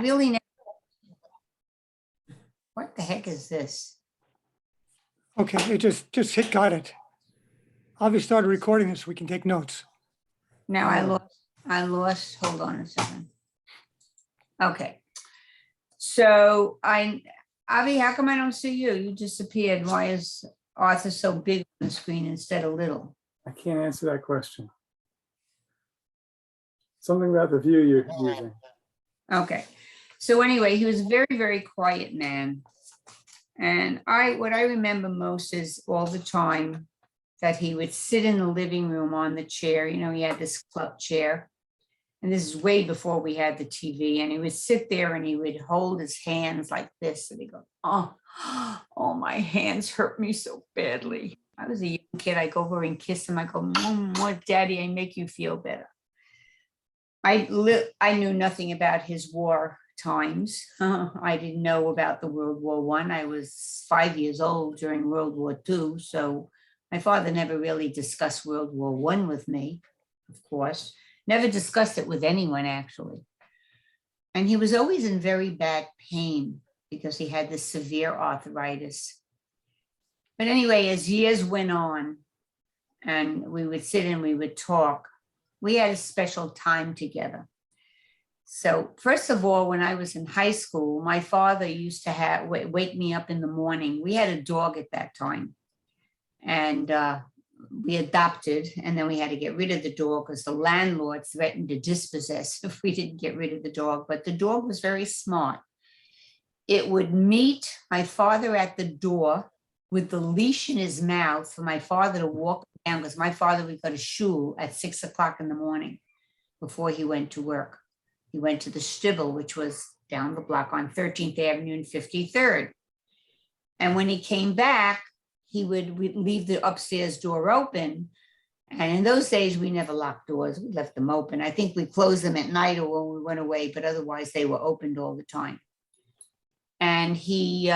really, what the heck is this? Okay, it just got it. I'll just start recording this so we can take notes. Now I lost, hold on a second. Okay. So Avi, how come I don't see you? You disappeared. Why is Arthur so big on the screen instead of little? I can't answer that question. Something about the view you're using. Okay. So anyway, he was a very, very quiet man. And what I remember most is all the time that he would sit in the living room on the chair. You know, he had this club chair. And this is way before we had the TV. And he would sit there and he would hold his hands like this. And he'd go, oh, my hands hurt me so badly. I was a young kid. I go over and kiss him. I go, Mom, Daddy, I make you feel better. I knew nothing about his war times. I didn't know about the World War I. I was 5 years old during World War II. So my father never really discussed World War I with me, of course. Never discussed it with anyone, actually. And he was always in very bad pain because he had this severe arthritis. But anyway, as years went on and we would sit and we would talk, we had a special time together. So first of all, when I was in high school, my father used to wake me up in the morning. We had a dog at that time. And we adopted, and then we had to get rid of the dog because the landlord threatened to dispossess if we didn't get rid of the dog. But the dog was very smart. It would meet my father at the door with the leash in his mouth for my father to walk down, because my father would go to shul at 6 o'clock in the morning before he went to work. He went to the Stibble, which was down the block on 13th Avenue and 53rd. And when he came back, he would leave the upstairs door open. And in those days, we never locked doors. We left them open. I think we closed them at night or when we went away, but otherwise they were opened all the time. And he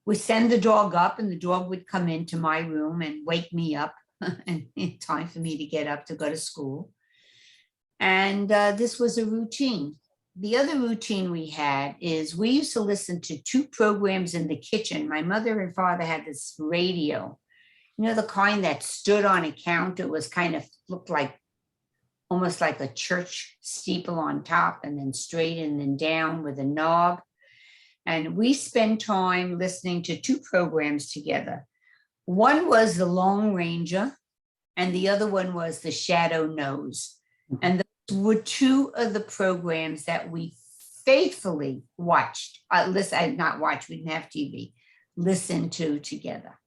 would send the dog up, and the dog would come into my room and wake me up and in time for me to get up to go to school. And this was a routine. The other routine we had is we used to listen to 2 programs in the kitchen. My mother and father had this radio, you know, the kind that stood on a counter. It was kind of looked like almost like a church steeple on top and then straight and then down with a knob. And we spent time listening to 2 programs together. One was the Lone Ranger and the other one was the Shadow Knows. And were 2 of the programs that we faithfully watched. Not watched, we didn't have TV, listened to together.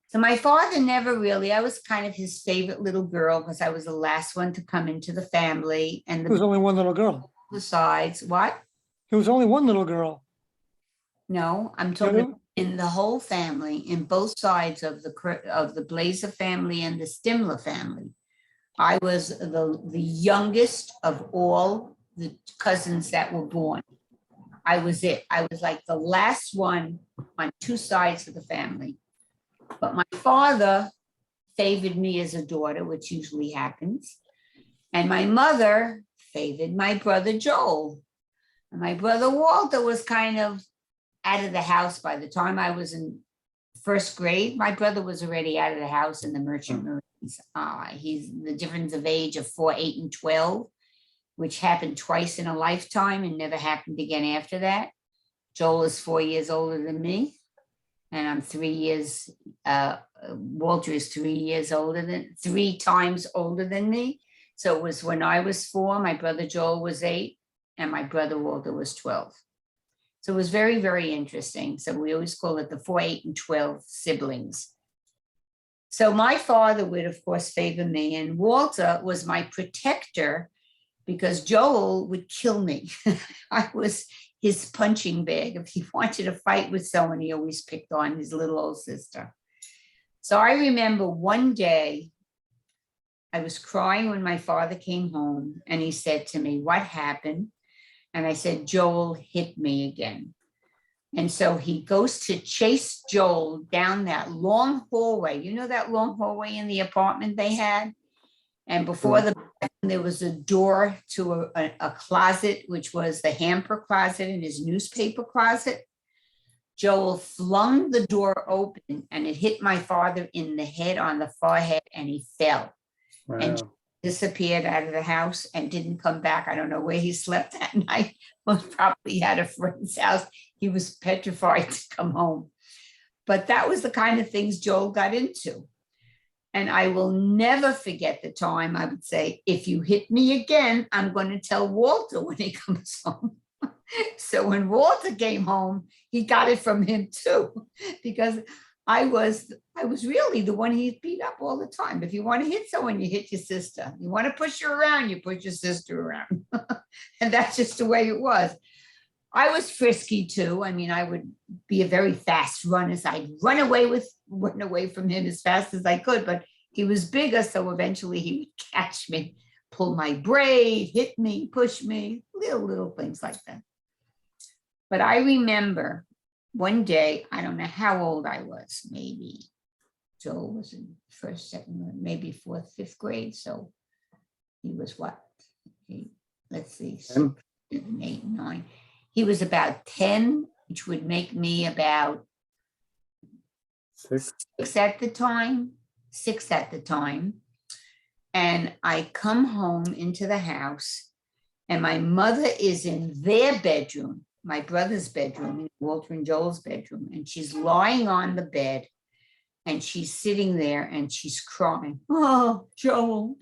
So my father never really, I was kind of his favorite little girl because I was the last one to come into the family. And There was only one little girl. Besides, what? There was only one little girl. No, I'm talking in the whole family, in both sides of the Blazer family and the Stimler family. I was the youngest of all the cousins that were born. I was it. I was like the last one on 2 sides of the family. But my father favored me as a daughter, which usually happens. And my mother favored my brother Joel. And my brother Walter was kind of out of the house by the time I was in 1st grade. My brother was already out of the house in the Merchant Marines. He's the difference of age of 4, 8, and 12, which happened twice in a lifetime and never happened again after that. Joel is 4 years older than me, and I'm 3 years, Walter is 3 times older than me. So it was when I was 4, my brother Joel was 8, and my brother Walter was 12. So it was very, very interesting. So we always call it the 4, 8, and 12 siblings. So my father would, of course, favor me, and Walter was my protector because Joel would kill me. I was his punching bag. If he wanted to fight with someone, he always picked on his little old sister. So I remember one day I was crying when my father came home, and he said to me, "What happened?" And I said, "Joel hit me again." And so he goes to chase Joel down that long hallway. You know that long hallway in the apartment they had? And before the bathroom, there was a door to a closet, which was the hamper closet and his newspaper closet. Joel flung the door open and it hit my father in the head, on the forehead, and he fell and Wow. disappeared out of the house and didn't come back. I don't know where he slept that night. Most probably at a friend's house. He was petrified to come home. But that was the kind of things Joel got into. And I will never forget the time I would say, if you hit me again, I'm going to tell Walter when he comes home. So when Walter came home, he got it from him too, because I was really the one he beat up all the time. If you want to hit someone, you hit your sister. You want to push her around, you push your sister around. And that's just the way it was. I was frisky too. I mean, I would be a very fast runner. So I'd run away from him as fast as I could, but he was bigger. So eventually he would catch me, pull my braid, hit me, push me, little things like that. But I remember one day, I don't know how old I was, maybe Joel was in first, second, maybe fourth, fifth grade. So he was what? Let's see, 6, 7, 8, 9. He was about 10, which would make me about 6. 6 at the time. And I come home into the house and my mother is in their bedroom, my brother's bedroom, Walter and Joel's bedroom, and she's lying on the bed and she's sitting there and she's crying. Oh, Joel,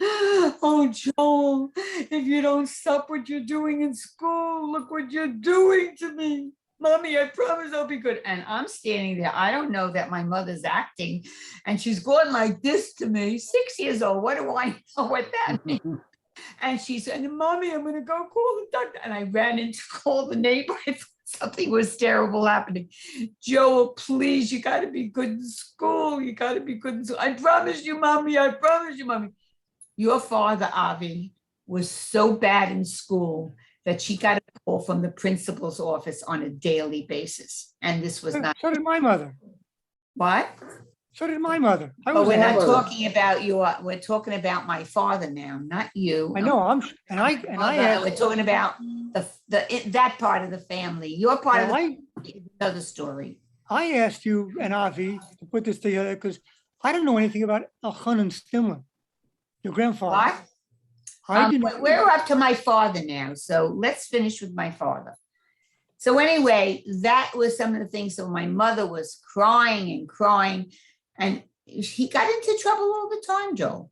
if you don't stop what you're doing in school, look what you're doing to me. Mommy, I promise I'll be good. And I'm standing there. I don't know that my mother's acting. And she's going like this to me, 6 years old. What do I know what that means? And she said, Mommy, I'm going to go call the doctor. And I ran in to call the neighbor. I thought something was terrible happening. Joel, please, you got to be good in school. You got to be good in school. I promise you, Mommy. I promise you, Mommy. Your father, Avi, was so bad in school that she got a call from the principal's office on a daily basis. And this was not. So did my mother. What? So did my mother. But we're not mother. talking about we're talking about my father now, not you. I know, I We're asked, talking about that part of the family. Your part of well, another story. I asked you and Avi to put this together because I don't know anything about Elchanan Stimler, your grandfather. What? I didn't. We're up to my father now, so let's finish with my father. So anyway, that was some of the things. So my mother was crying and crying, and he got into trouble all the time, Joel.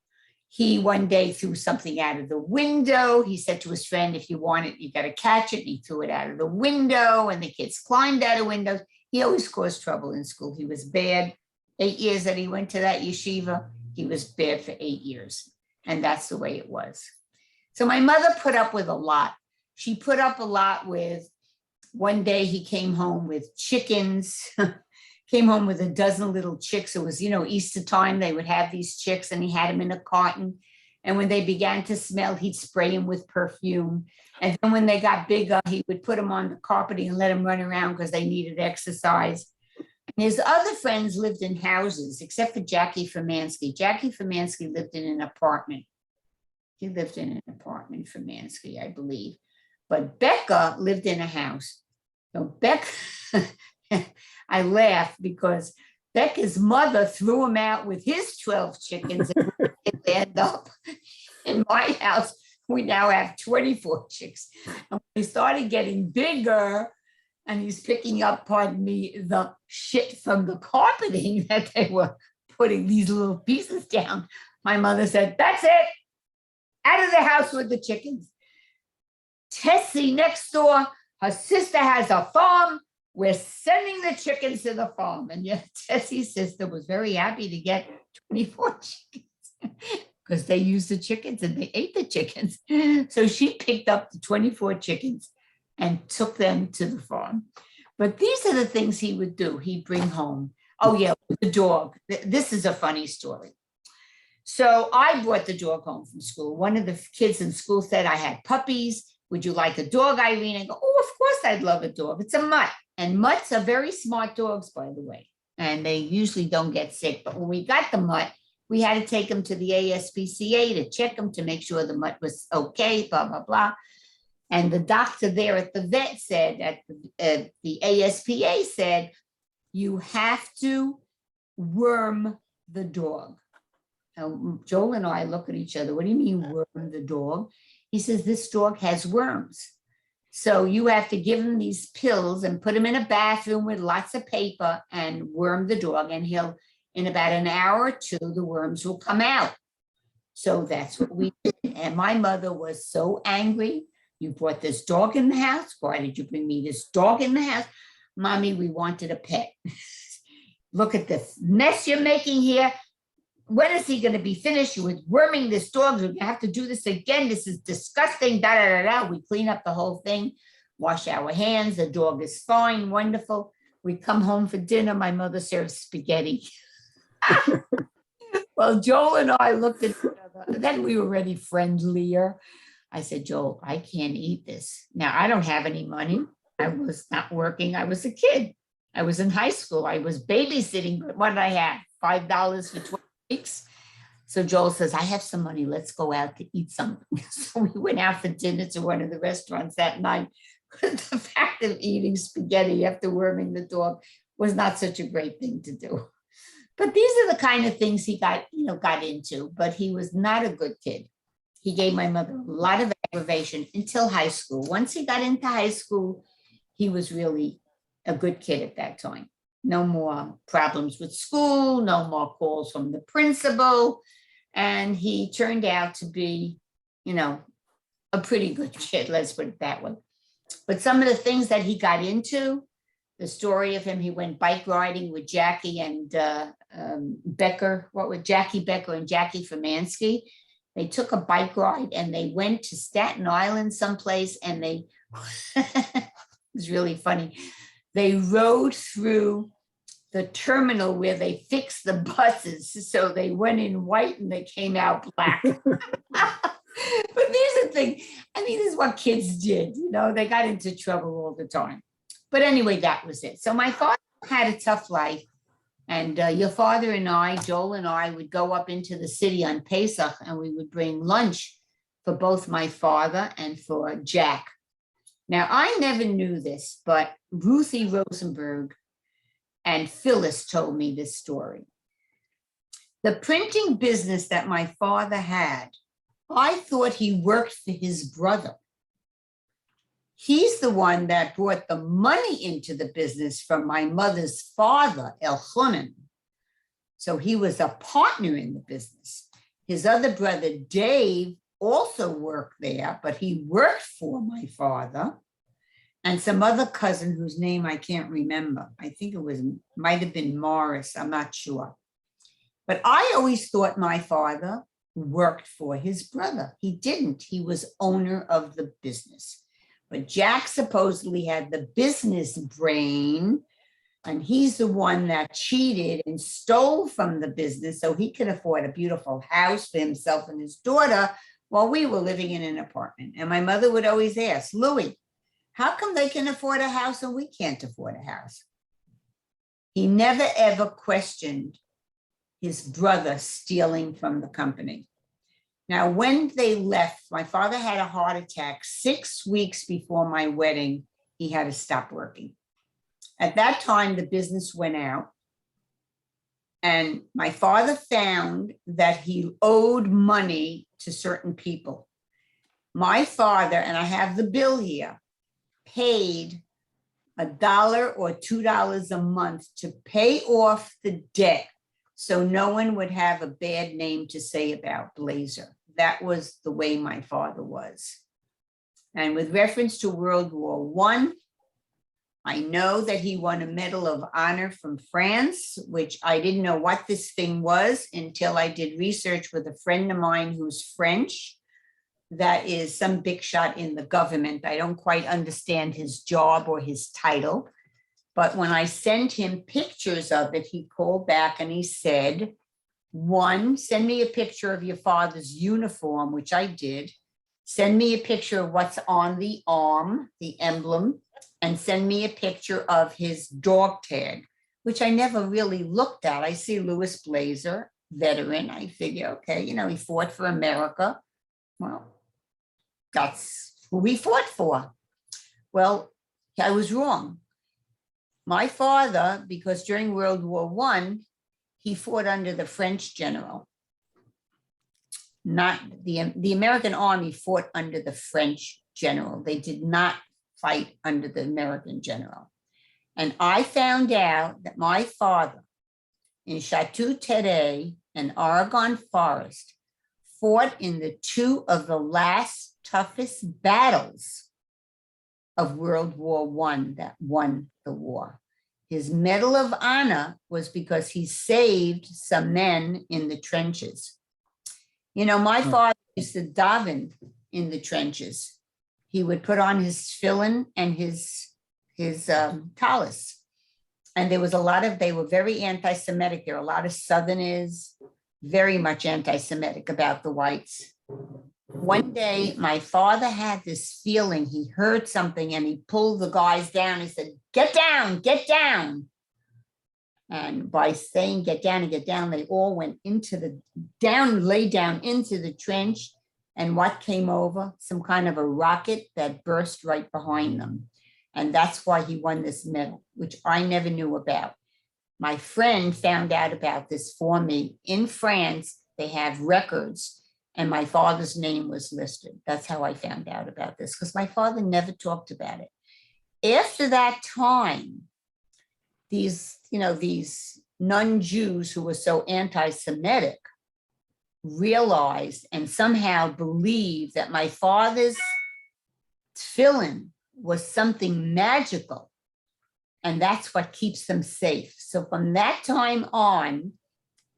He one day threw something out of the window. He said to his friend, if you want it, you got to catch it. And he threw it out of the window, and the kids climbed out of windows. He always caused trouble in school. He was bad. 8 years that he went to that yeshiva, he was bad for 8 years. And that's the way it was. So my mother put up with a lot. She put up a lot with, one day he came home with chickens, came home with a dozen little chicks. It was, Easter time, they would have these chicks and he had them in a carton. And when they began to smell, he'd spray them with perfume. And then when they got bigger, he would put them on the carpeting and let them run around because they needed exercise. And his other friends lived in houses, except for Jackie Fermansky. Jackie Fermansky lived in an apartment. He lived in an apartment for Mansky, I believe. But Becca lived in a house. So Becca, I laugh because Becca's mother threw him out with his 12 chickens and it ended up in my house. We now have 24 chicks. And we started getting bigger and he's picking up, pardon me, the shit from the carpeting that they were putting these little pieces down. My mother said, that's it. Out of the house with the chickens. Tessie next door, her sister has a farm. We're sending the chickens to the farm. And yet Tessie's sister was very happy to get 24 chickens because they used the chickens and they ate the chickens. So she picked up the 24 chickens and took them to the farm. But these are the things he would do. He'd bring home. Oh yeah, the dog. This is a funny story. So I brought the dog home from school. One of the kids in school said, I had puppies. Would you like a dog, Irene? I go, oh, of course I'd love a dog. It's a mutt. And mutts are very smart dogs, by the way. And they usually don't get sick. But when we got the mutt, We had to take him to the ASPCA to check him to make sure the mutt was okay, blah, blah, blah. And the doctor there at the vet said, at the ASPA said, you have to worm the dog. Now, Joel and I look at each other. What do you mean worm the dog? He says, this dog has worms. So you have to give him these pills and put him in a bathroom with lots of paper and worm the dog. And he'll, in about an hour or two, the worms will come out. So that's what we did. And my mother was so angry. You brought this dog in the house. Why did you bring me this dog in the house? Mommy, we wanted a pet. Look at this mess you're making here. When is he going to be finished with worming this dog? We're going to have to do this again. This is disgusting. Da, da, da, da. We clean up the whole thing, wash our hands. The dog is fine, wonderful. We come home for dinner. My mother serves spaghetti. Well, Joel and I looked at each other. Then we were already friendlier. I said, Joel, I can't eat this. Now, I don't have any money. I was not working. I was a kid. I was in high school. I was babysitting. But what did I have? $5 for 12 weeks. So Joel says, I have some money. Let's go out to eat something. So we went out for dinner to one of the restaurants that night. The fact of eating spaghetti after worming the dog was not such a great thing to do. But these are the kind of things he got into, but he was not a good kid. He gave my mother a lot of aggravation until high school. Once he got into high school, he was really a good kid at that time. No more problems with school, no more calls from the principal. And he turned out to be, a pretty good kid, let's put it that way. But some of the things that he got into, the story of him, he went bike riding with Jackie and Jackie Becker and Jackie Fermansky. They took a bike ride and they went to Staten Island someplace, and they, it was really funny. They rode through the terminal where they fixed the buses. So they went in white and they came out black. But these are things, this is what kids did, they got into trouble all the time. But anyway, that was it. So my father had a tough life. And your father and I, Joel and I, would go up into the city on Pesach, and we would bring lunch for both my father and for Jack. Now, I never knew this, but Ruthie Rosenberg and Phyllis told me this story. The printing business that my father had, I thought he worked for his brother. He's the one that brought the money into the business from my mother's father, Elchanan. So he was a partner in the business. His other brother, Dave, also worked there, but he worked for my father and some other cousin whose name I can't remember. I think might have been Morris, I'm not sure. But I always thought my father worked for his brother. He didn't. He was owner of the business. But Jack supposedly had the business brain, and he's the one that cheated and stole from the business so he could afford a beautiful house for himself and his daughter while we were living in an apartment. And my mother would always ask, Louis, how come they can afford a house and we can't afford a house? He never ever questioned his brother stealing from the company. Now, when they left, my father had a heart attack 6 weeks before my wedding. He had to stop working. At that time, the business went out. And my father found that he owed money to certain people. My father, and I have the bill here, paid $1 or $2 a month to pay off the debt so no one would have a bad name to say about Blazer. That was the way my father was. And with reference to World War I, I know that he won a Medal of Honor from France, which I didn't know what this thing was until I did research with a friend of mine who's French. That is some big shot in the government. I don't quite understand his job or his title. But when I sent him pictures of it, he called back and he said, one, send me a picture of your father's uniform, which I did. Send me a picture of what's on the arm, the emblem, and send me a picture of his dog tag, which I never really looked at. I see Louis Blazer, veteran. I figure, okay, he fought for America. Well, that's who he fought for. Well, I was wrong. My father, because during World War I, he fought under the French general. Not the American army fought under the French general. They did not fight under the American general. And I found out that my father in Chateau Thierry and Oregon Forest fought in the two of the last toughest battles of World War I that won the war. His Medal of Honor was because he saved some men in the trenches. My father used to daven in the trenches. He would put on his tefillin and his tallis. And there was they were very anti-Semitic. There were a lot of Southerners, very much anti-Semitic about the whites. One day, my father had this feeling, he heard something and he pulled the guys down. He said, get down, get down. And by saying get down and get down, they all went lay down into the trench. And what came over? Some kind of a rocket that burst right behind them. And that's why he won this medal, which I never knew about. My friend found out about this for me. In France, they have records, and my father's name was listed. That's how I found out about this, because my father never talked about it. After that time, these non-Jews who were so anti-Semitic realized and somehow believed that my father's tefillin was something magical, and that's what keeps them safe. So from that time on,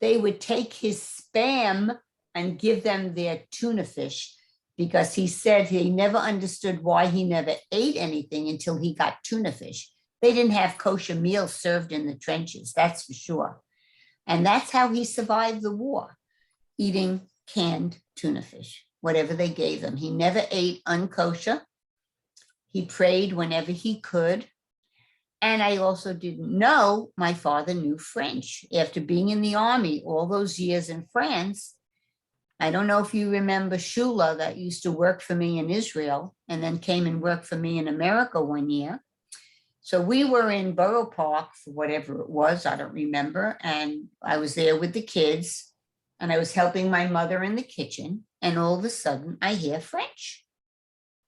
they would take his spam and give them their tuna fish, because he said he never understood why he never ate anything until he got tuna fish. They didn't have kosher meals served in the trenches, that's for sure. And that's how he survived the war, eating canned tuna fish, whatever they gave him. He never ate unkosher. He prayed whenever he could. And I also didn't know my father knew French. After being in the army all those years in France, I don't know if you remember Shula, that used to work for me in Israel and then came and worked for me in America one year. So we were in Borough Park for whatever it was, I don't remember. And I was there with the kids and I was helping my mother in the kitchen. And all of a sudden I hear French.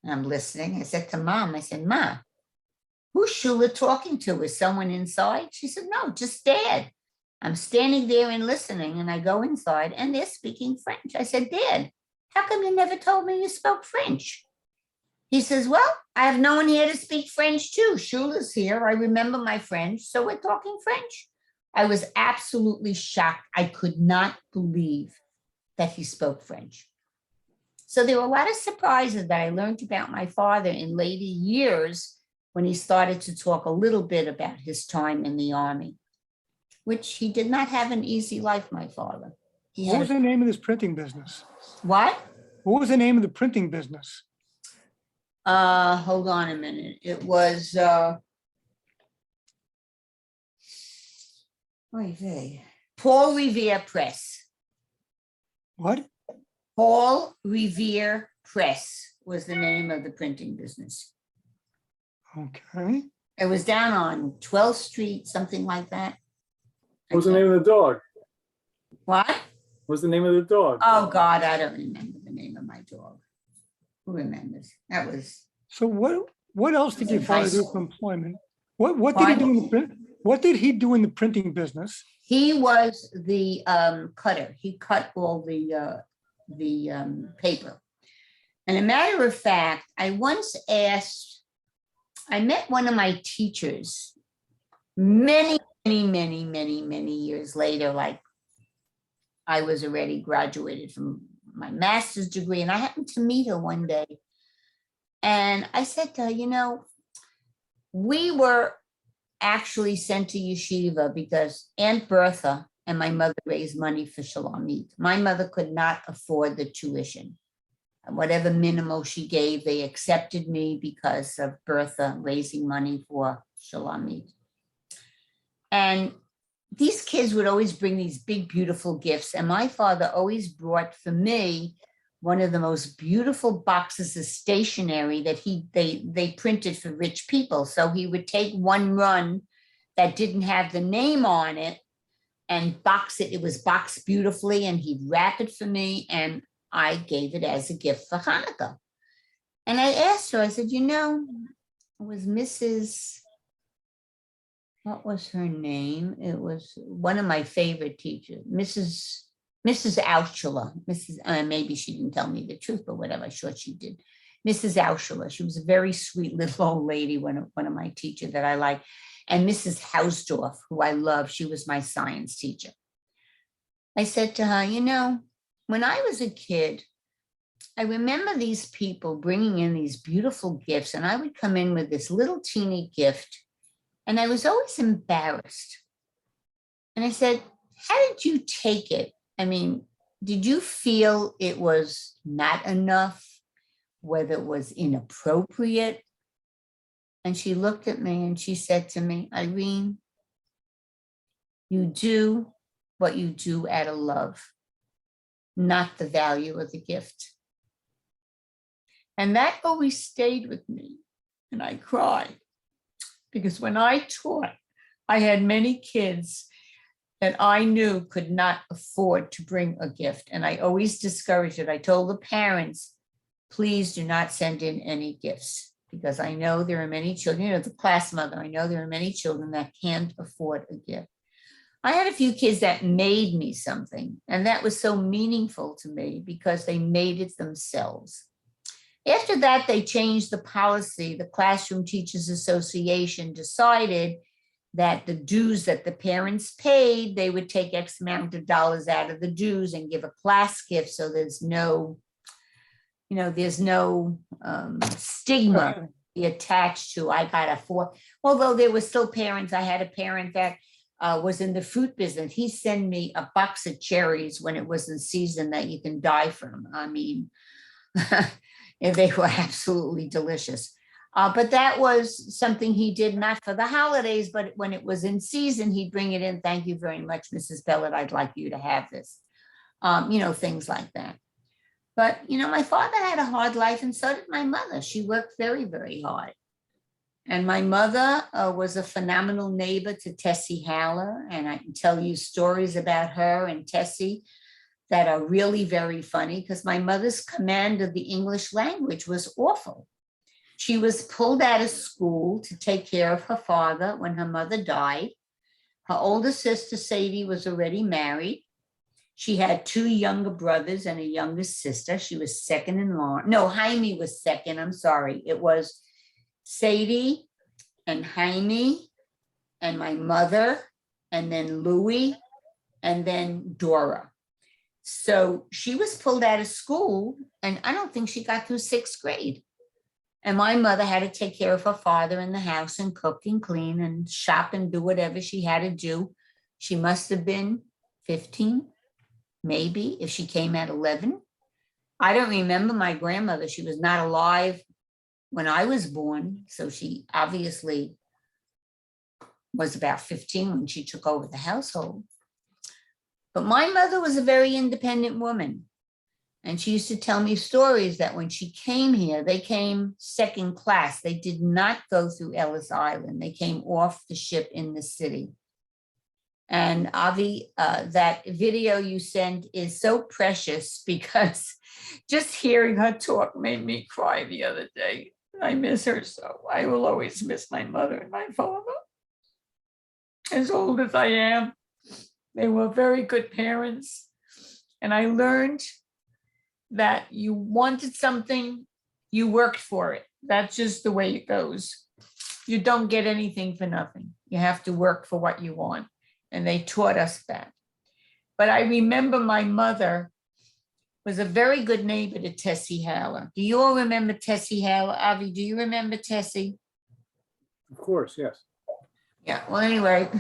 And I'm listening. I said to Mom, Ma, who's Shula talking to? Is someone inside? She said, no, just Dad. I'm standing there and listening, and I go inside and they're speaking French. I said, Dad, how come you never told me you spoke French? He says, well, I have no one here to speak French too. Shula's here. I remember my French, so we're talking French. I was absolutely shocked. I could not believe that he spoke French. So there were a lot of surprises that I learned about my father in later years when he started to talk a little bit about his time in the army, which he did not have an easy life, my father. What was the name of this printing business? What? What was the name of the printing business? Hold on a minute. It was, Paul Revere Press. What? Paul Revere Press was the name of the printing business. Okay. It was down on 12th Street, something like that. What was the name of the dog? What? What was the name of the dog? Oh, God, I don't remember the name of my dog. Who remembers? That was. So what else did your father do for employment? What did he do in the print? What did he do in the printing business? He was the cutter. He cut all the paper. And a matter of fact, I met one of my teachers many years later, like I was already graduated from my master's degree, and I happened to meet her one day. And I said to her, we were actually sent to yeshiva because Aunt Bertha and my mother raised money for Shulamit. My mother could not afford the tuition. Whatever minimal she gave, they accepted me because of Bertha raising money for Shulamit. And these kids would always bring these big, beautiful gifts. And my father always brought for me one of the most beautiful boxes of stationery that they printed for rich people. So he would take one run that didn't have the name on it and box it. It was boxed beautifully, and he'd wrap it for me, and I gave it as a gift for Hanukkah. And I asked her, I said, you know, it was Mrs. What was her name? It was one of my favorite teachers, Mrs. Auschula. Maybe she didn't tell me the truth, but whatever, I'm sure she did. Mrs. Auschula. She was a very sweet little old lady, one of my teachers that I like. And Mrs. Hausdorff, who I love, she was my science teacher. I said to her, you know, when I was a kid, I remember these people bringing in these beautiful gifts, and I would come in with this little teeny gift, and I was always embarrassed. And I said, how did you take it? I mean, did you feel it was not enough, whether it was inappropriate? And she looked at me and she said to me, Irene, you do what you do out of love, not the value of the gift. And that always stayed with me. And I cried because when I taught, I had many kids that I knew could not afford to bring a gift. And I always discouraged it. I told the parents, please do not send in any gifts, because I know there are many children, you know, the class mother, I know there are many children that can't afford a gift. I had a few kids that made me something, and that was so meaningful to me because they made it themselves. After that, they changed the policy. The Classroom Teachers Association decided that the dues that the parents paid, they would take X amount of dollars out of the dues and give a class gift. So there's no, you know, there's no stigma attached to, I got a 4, although there were still parents. I had a parent that was in the fruit business. He sent me a box of cherries when it was in season that you can die from. I mean, they were absolutely delicious. But that was something he did not for the holidays, but when it was in season, he'd bring it in. Thank you very much, Mrs. Bellet. I'd like you to have this. You know, things like that. But, you know, my father had a hard life, and so did my mother. She worked very, very hard. And my mother was a phenomenal neighbor to Tessie Haller. And I can tell you stories about her and Tessie that are really very funny, because my mother's command of the English language was awful. She was pulled out of school to take care of her father when her mother died. Her older sister, Sadie, was already married. She had 2 younger brothers and a younger sister. She was second in line. No, Jaime was second. I'm sorry. It was Sadie and Jaime and my mother, and then Louie, and then Dora. So she was pulled out of school, and I don't think she got through 6th grade. And my mother had to take care of her father in the house and cook and clean and shop and do whatever she had to do. She must have been 15, maybe, if she came at 11. I don't remember my grandmother. She was not alive when I was born. So she obviously was about 15 when she took over the household. But my mother was a very independent woman. And she used to tell me stories that when she came here, they came second class. They did not go through Ellis Island. They came off the ship in the city. And Avi, that video you sent is so precious, because just hearing her talk made me cry the other day. I miss her so. I will always miss my mother and my father. As old as I am, they were very good parents. And I learned that you wanted something, you worked for it. That's just the way it goes. You don't get anything for nothing. You have to work for what you want. And they taught us that. But I remember my mother was a very good neighbor to Tessie Haller. Do you all remember Tessie Haller? Avi, do you remember Tessie? Of course, yes. Yeah, well, anyway,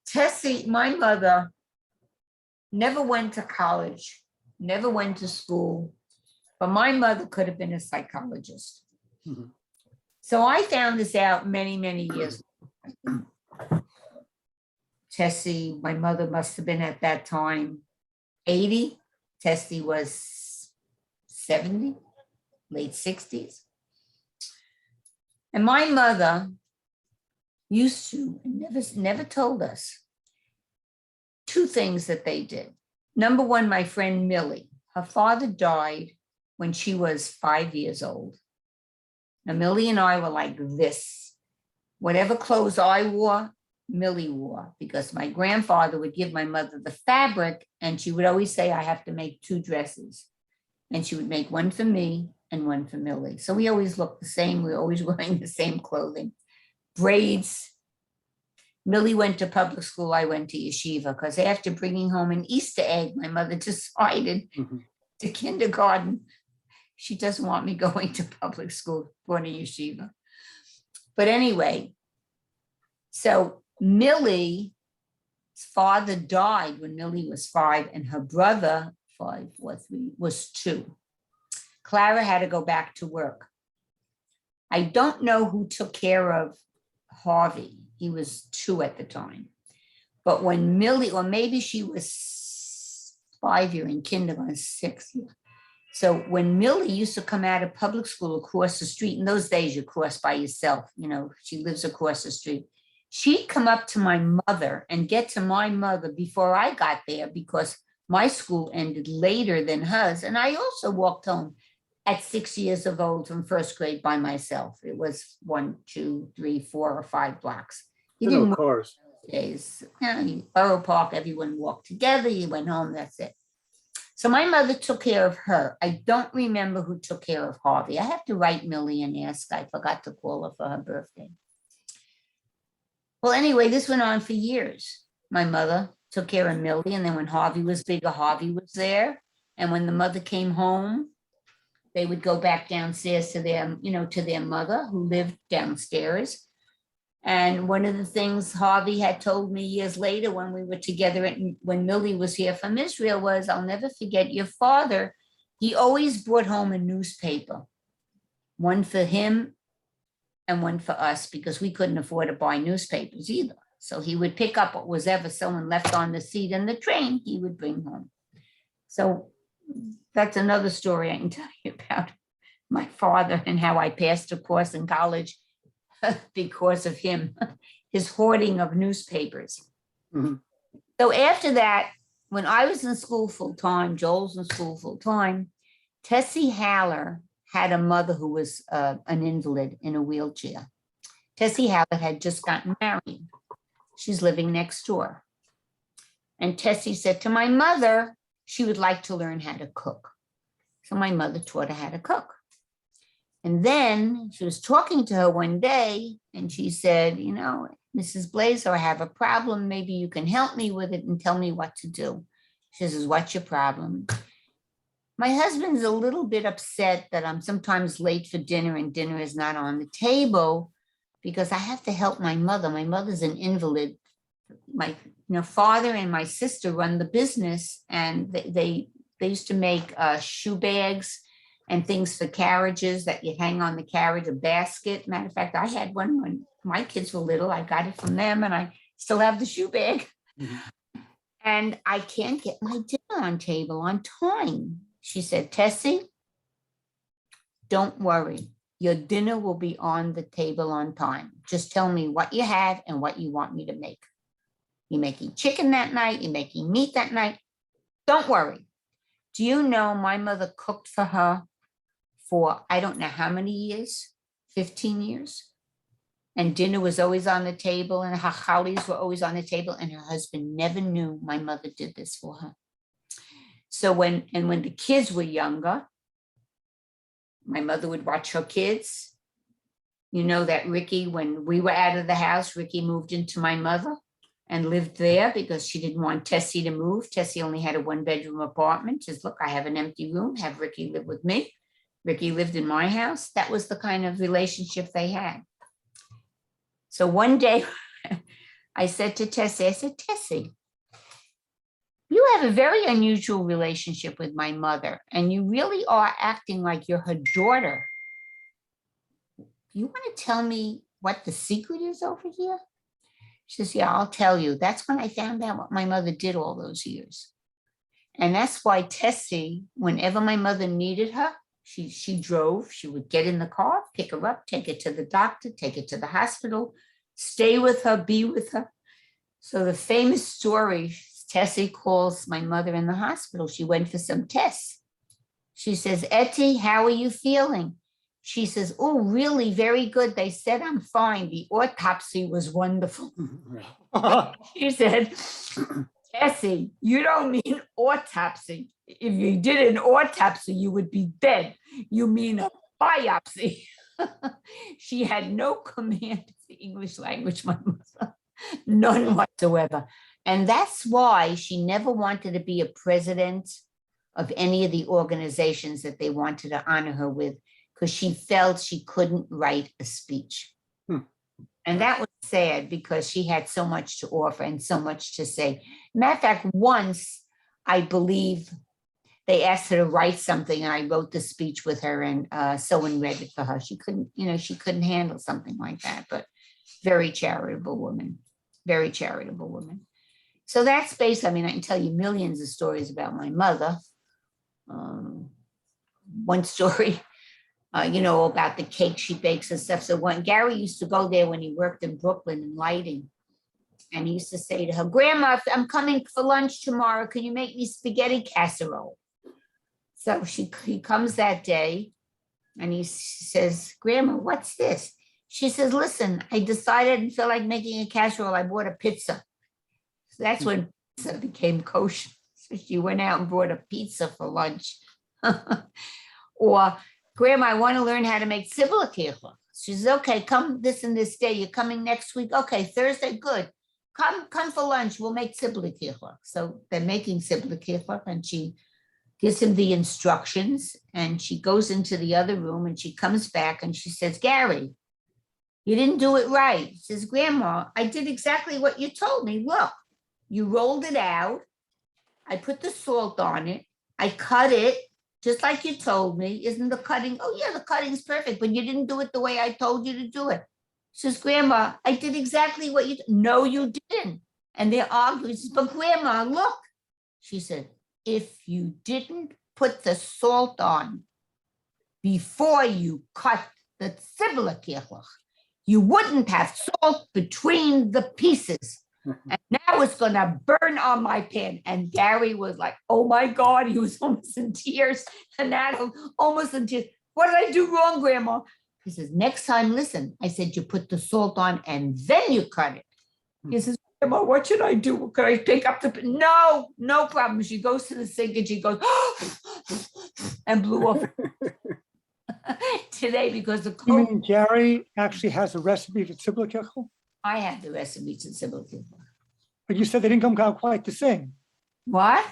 Tessie, my mother, never went to college, never went to school, but my mother could have been a psychologist. Mhm. So I found this out many, many years ago. Tessie, my mother must have been at that time 80. Tessie was 70, late 60s. And my mother used to, never told us two things that they did. Number one, my friend Millie, her father died when she was 5 years old. Now, Millie and I were like this. Whatever clothes I wore, Millie wore, because my grandfather would give my mother the fabric and she would always say, I have to make 2 dresses. And she would make one for me and one for Millie. So we always looked the same. We were always wearing the same clothing. Braids. Millie went to public school. I went to yeshiva because after bringing home an Easter egg, my mother decided to kindergarten. She doesn't want me going to public school, going to yeshiva. But anyway, so Millie's father died when Millie was 5 and her brother, 5, 4, 3, was 2. Clara had to go back to work. I don't know who took care of Harvey. He was 2 at the time. But when Millie, or maybe she was 5 year in kindergarten, 6 year. So when Millie used to come out of public school across the street, in those days you cross by yourself, you know, she lives across the street. She'd come up to my mother and get to my mother before I got there because my school ended later than hers. And I also walked home at 6 years of old from first grade by myself. It was 1, 2, 3, 4, or 5 blocks. You There were didn't no walk cars. those days. You know, Borough Park, everyone walked together. You went home, that's it. So my mother took care of her. I don't remember who took care of Harvey. I have to write Millie and ask. I forgot to call her for her birthday. Well, anyway, this went on for years. My mother took care of Millie, and then when Harvey was bigger, Harvey was there. And when the mother came home, they would go back downstairs to their, you know, to their mother who lived downstairs. And one of the things Harvey had told me years later when we were together, when Millie was here from Israel, was, I'll never forget your father. He always brought home a newspaper, one for him and one for us, because we couldn't afford to buy newspapers either. So he would pick up what was ever someone left on the seat in the train, he would bring home. So that's another story I can tell you about my father and how I passed a course in college because of him, his hoarding of newspapers. Mhm. So after that, when I was in school full time, Joel's in school full time, Tessie Haller had a mother who was an invalid in a wheelchair. Tessie Haller had just gotten married. She's living next door. And Tessie said to my mother, she would like to learn how to cook. So my mother taught her how to cook. And then she was talking to her one day and she said, you know, Mrs. Blazer, I have a problem. Maybe you can help me with it and tell me what to do. She says, what's your problem? My husband's a little bit upset that I'm sometimes late for dinner and dinner is not on the table because I have to help my mother. My mother's an invalid. My father and my sister run the business, and they used to make shoe bags and things for carriages that you hang on the carriage, a basket. Matter of fact, I had one when my kids were little. I got it from them and I still have the shoe bag. Mhm. And I can't get my dinner on table on time. She said, Tessie, don't worry. Your dinner will be on the table on time. Just tell me what you have and what you want me to make. You're making chicken that night. You're making meat that night. Don't worry. Do you know my mother cooked for her for I don't know how many years, 15 years. And dinner was always on the table and her chalis were always on the table and her husband never knew my mother did this for her. So when the kids were younger, my mother would watch her kids. You know that Ricky, when we were out of the house, Ricky moved into my mother and lived there because she didn't want Tessie to move. Tessie only had a 1-bedroom apartment. Just look, I have an empty room, have Ricky live with me. Ricky lived in my house. That was the kind of relationship they had. So one day I said to Tessie, Tessie, you have a very unusual relationship with my mother, and you really are acting like you're her daughter. You want to tell me what the secret is over here? She says, yeah, I'll tell you. That's when I found out what my mother did all those years. And that's why Tessie, whenever my mother needed her, she drove, she would get in the car, pick her up, take her to the doctor, take her to the hospital, stay with her, be with her. So the famous story, Tessie calls my mother in the hospital. She went for some tests. She says, Etty, how are you feeling? She says, oh, really, very good. They said I'm fine. The autopsy was wonderful. She said, Tessie, you don't mean autopsy. If you did an autopsy, you would be dead. You mean a biopsy. She had no command of the English language, my mother, none whatsoever. And that's why she never wanted to be a president of any of the organizations that they wanted to honor her with, because she felt she couldn't write a speech. And that was sad because she had so much to offer and so much to say. Matter of fact, once I believe they asked her to write something and I wrote the speech with her and someone read it for her. She couldn't, she couldn't handle something like that, but very charitable woman, very charitable woman. So that's based, I mean, I can tell you millions of stories about my mother. One story, about the cake she bakes and stuff. So when Gary used to go there when he worked in Brooklyn in lighting, and he used to say to her, Grandma, I'm coming for lunch tomorrow. Can you make me spaghetti casserole? So he comes that day and he says, Grandma, what's this? She says, listen, I decided I didn't feel like making a casserole. I bought a pizza. So that's when pizza became kosher. So she went out and bought a pizza for lunch. Or, Grandma, I want to learn how to make sibelakirche. She says, okay, come this and this day. You're coming next week? Okay, Thursday, good. Come for lunch. We'll make sibelakirche. So they're making sibelakirche, and she gives him the instructions, and she goes into the other room, and she comes back and she says, Gary, you didn't do it right. She says, Grandma, I did exactly what you told me. Look, you rolled it out. I put the salt on it. I cut it just like you told me. Isn't the cutting? Oh yeah, the cutting's perfect, but you didn't do it the way I told you to do it. She says, Grandma, I did exactly what you, no, you didn't. And they're arguing. She says, but Grandma, look. She said, if you didn't put the salt on before you cut the sibelakirche, you wouldn't have salt between the pieces. And now it's going to burn on my pan. And Gary was like, oh my God, he was almost in tears. And Adam almost in tears. What did I do wrong, Grandma? He says, next time, listen, I said, you put the salt on and then you cut it. He says, Grandma, what should I do? Could I pick up the, no problem. She goes to the sink and she goes, and blew off today because the You cold. mean Gary actually has a recipe for sibelakirche? I have the recipe to sibelakirche. But you said they didn't come out quite the same. What?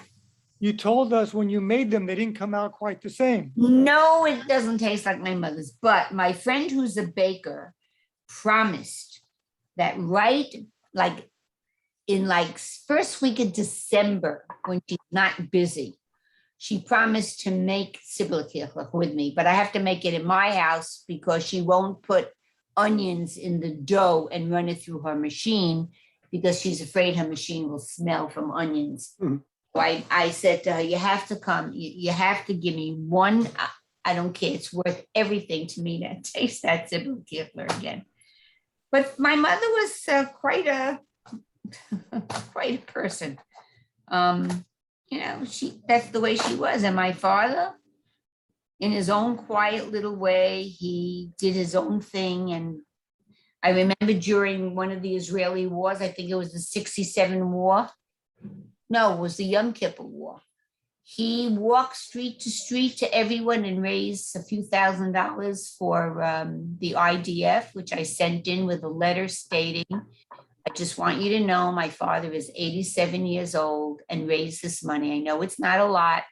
You told us when you made them, they didn't come out quite the same. No, it doesn't taste like my mother's, but my friend who's a baker promised that in first week of December, when she's not busy, she promised to make sibelakirche with me, but I have to make it in my house because she won't put onions in the dough and run it through her machine because she's afraid her machine will smell from onions. So I said to her, you have to come, you have to give me one, I don't care, it's worth everything to me to taste that sibelakirche again. But my mother was quite a person. That's the way she was. And my father, in his own quiet little way, he did his own thing. And I remember during one of the Israeli wars, I think it was the 67 war. No, it was the Yom Kippur War. He walked street to street to everyone and raised a few $1,000s for the IDF, which I sent in with a letter stating, I just want you to know my father is 87 years old and raised this money. I know it's not a lot,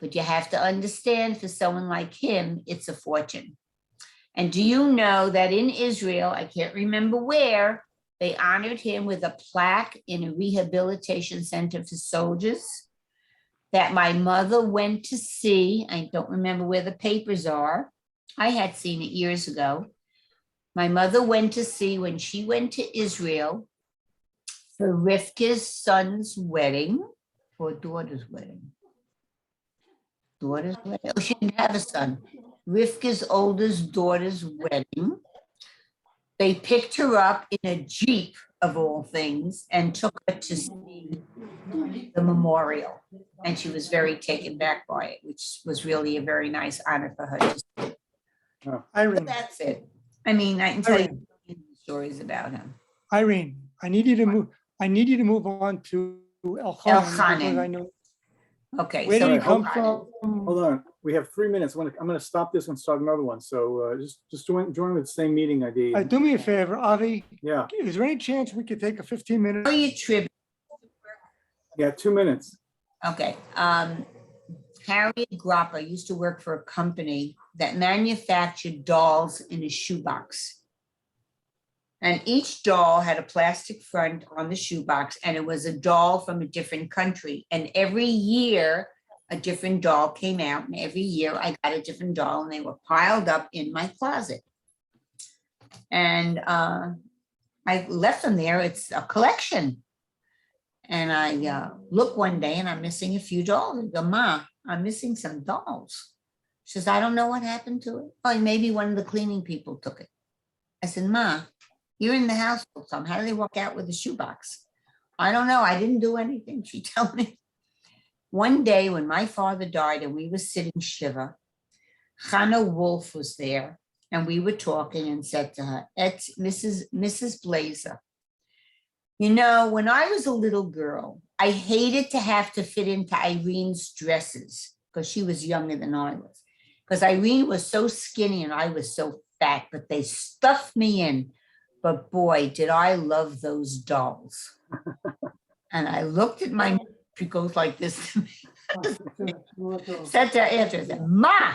but you have to understand for someone like him, it's a fortune. And do you know that in Israel, I can't remember where, they honored him with a plaque in a rehabilitation center for soldiers that my mother went to see. I don't remember where the papers are. I had seen it years ago. My mother went to see when she went to Israel for Rivka's son's wedding or daughter's wedding. Daughter's wedding. Oh, she didn't have a son. Rivka's oldest daughter's wedding. They picked her up in a Jeep of all things and took her to see the memorial. And she was very taken back by it, which was really a very nice honor for her. But Irene, that's it. I mean, I can tell Irene. you stories about him. Irene, I need you to move on to Elchanan. because Elchanan. I know, Okay. where so did he come Elchanan. from? Hold on, we have 3 minutes. I'm gonna stop this and start another one. So just join with the same meeting ID. Do me a favor, Avi, Yeah, is there any chance we could take a 15-minute? Tell you trivia. yeah, 2 minutes. Okay. Harriet Gropper used to work for a company that manufactured dolls in a shoebox. And each doll had a plastic front on the shoebox, and it was a doll from a different country. And every year, a different doll came out, and every year I got a different doll, and they were piled up in my closet. And I left them there. It's a collection. And I look one day and I'm missing a few dolls. I go, Ma, I'm missing some dolls. She says, I don't know what happened to it. Oh, maybe one of the cleaning people took it. I said, Ma, you're in the house all the time. How do they walk out with a shoebox? I don't know. I didn't do anything. She told me. One day when my father died and we were sitting Shiva, Hannah Wolf was there and we were talking and said to her, it's Mrs. Blazer. You know, when I was a little girl, I hated to have to fit into Irene's dresses because she was younger than I was. Because Irene was so skinny and I was so fat, but they stuffed me in. But boy, did I love those dolls. And I looked at my, she goes like this to me. Said to her after, said, Ma,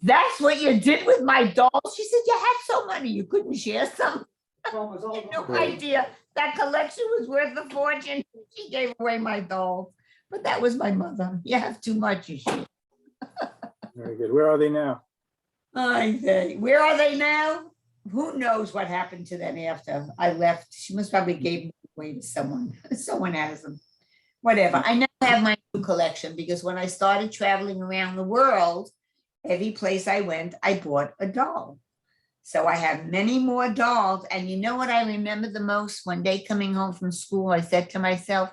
that's what you did with my dolls? She said, you had so many, you couldn't share some. I had no idea that collection was worth a fortune. She gave away my dolls. But that was my mother. You have too much, you should. Very good. Where are they now? I say, where are they now? Who knows what happened to them after I left? She must probably gave them away to someone. Someone has them. Whatever. I now have my new collection because when I started traveling around the world, every place I went, I bought a doll. So I have many more dolls. And you know what I remember the most? One day coming home from school, I said to myself,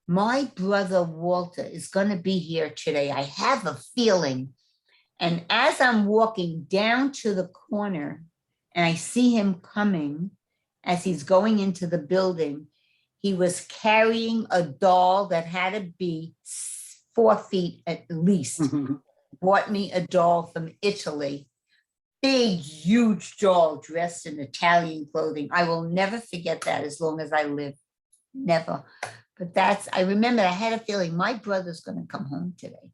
my brother Walter is going to be here today. I have a feeling. And as I'm walking down to the corner and I see him coming as he's going into the building, he was carrying a doll that had to be 4 feet at least. Bought me a doll from Italy. Big, huge doll dressed in Italian clothing. I will never forget that as long as I live. Never. But I remember I had a feeling my brother's going to come home today.